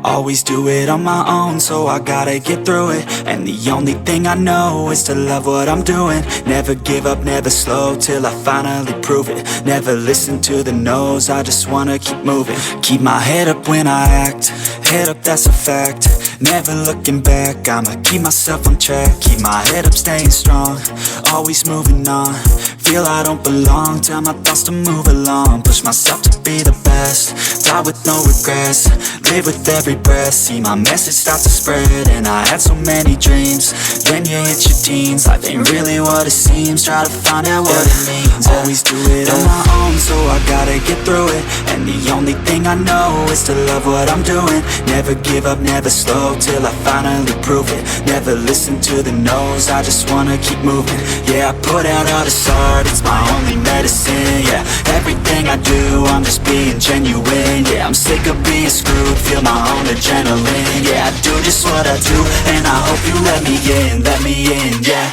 Always do it on my own, so I gotta get through it. And the only thing I know is to love what I'm doing. Never give up, never slow, till I finally prove it. Never listen to the no's, I just wanna keep moving. Keep my head up when I act, head up, that's a fact. Never looking back, I'ma keep myself on track. Keep my head up, staying strong, always moving on. Feel I don't belong, tell my thoughts to move along. Push myself to be the best, die with no regrets. Live with every breath, see my message start to spread. And I had so many dreams, then you hit your teens. Life ain't really what it seems, try to find out what it means. Always do it on my own, so I gotta get through it. And the only thing I know is to love what I'm doing. Never give up, never slow, till I finally prove it. Never listen to the no's, I just wanna keep moving. Yeah, I put out all this art, it's my only medicine. Yeah, everything I do, I'm just being genuine. Yeah, I'm sick of being screwed, feel my own adrenaline. Yeah, I do just what I do, and I hope you let me in, yeah.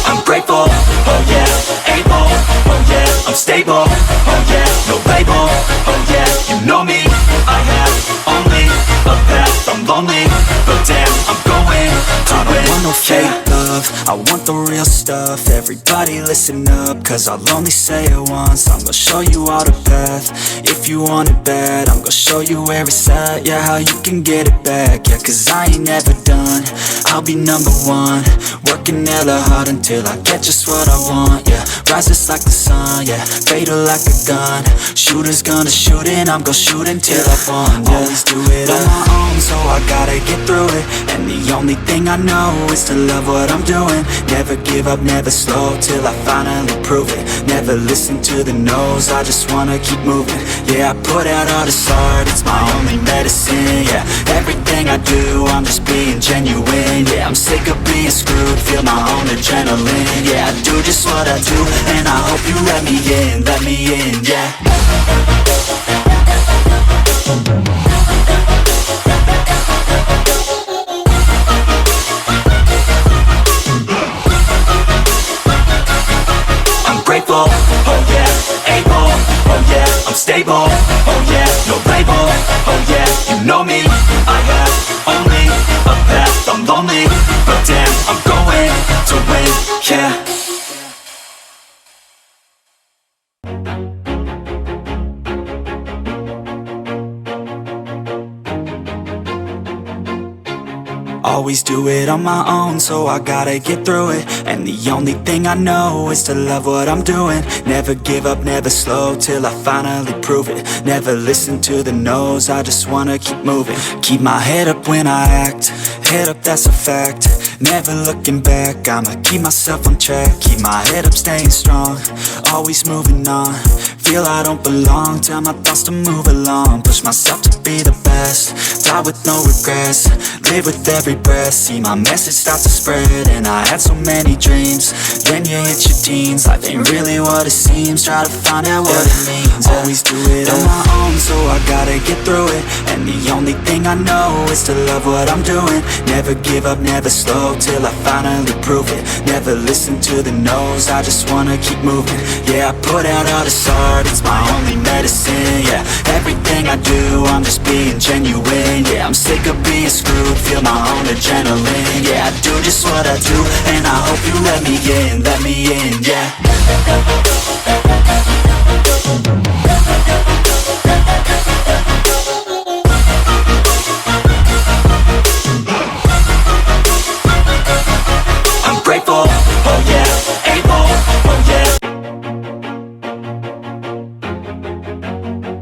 I'm grateful, oh yeah, able, oh yeah, I'm stable, oh yeah, no label, oh yeah, you know me, I have only a path, I'm lonely, but damn, I'm going to win. I don't want no fake love, I want the real stuff. Everybody listen up, cause I'll only say it once. I'm gonna show you all the path, if you want it bad. I'm gonna show you where it's at, yeah, how you can get it back. Yeah, cause I ain't never done, I'll be number one. Working hella hard until I get just what I want, yeah. Rises like the sun, yeah, fatal like a gun. Shooters gonna shoot and I'm gonna shoot until I won, yeah. Always do it on my own, so I gotta get through it. And the only thing I know is to love what I'm doing. Never give up, never slow, till I finally prove it. Never listen to the no's, I just wanna keep moving. Yeah, I put out all this art, it's my only medicine. Yeah, everything I do, I'm just being genuine. Yeah, I'm sick of being screwed, feel my own adrenaline. Yeah, I do just what I do, and I hope you let me in, yeah. I'm grateful, oh yeah, able, oh yeah, I'm stable, oh yeah, no label, oh yeah, you know me, I have only a path, I'm lonely, but damn, I'm going to win, yeah. Always do it on my own, so I gotta get through it. And the only thing I know is to love what I'm doing. Never give up, never slow, till I finally prove it. Never listen to the no's, I just wanna keep moving. Keep my head up when I act, head up, that's a fact. Never looking back, I'ma keep myself on track. Keep my head up, staying strong, always moving on. Feel I don't belong, tell my thoughts to move along. Push myself to be the best, die with no regrets. Live with every breath, see my message start to spread. And I had so many dreams, then you hit your teens. Life ain't really what it seems, try to find out what it means. Always do it on my own, so I gotta get through it. And the only thing I know is to love what I'm doing. Never give up, never slow, till I finally prove it. Never listen to the no's, I just wanna keep moving. Yeah, I put out all this art, it's my only medicine. Yeah, everything I do, I'm just being genuine. Yeah, I'm sick of being screwed, feel my own adrenaline. Yeah, I do just what I do, and I hope you let me in, yeah.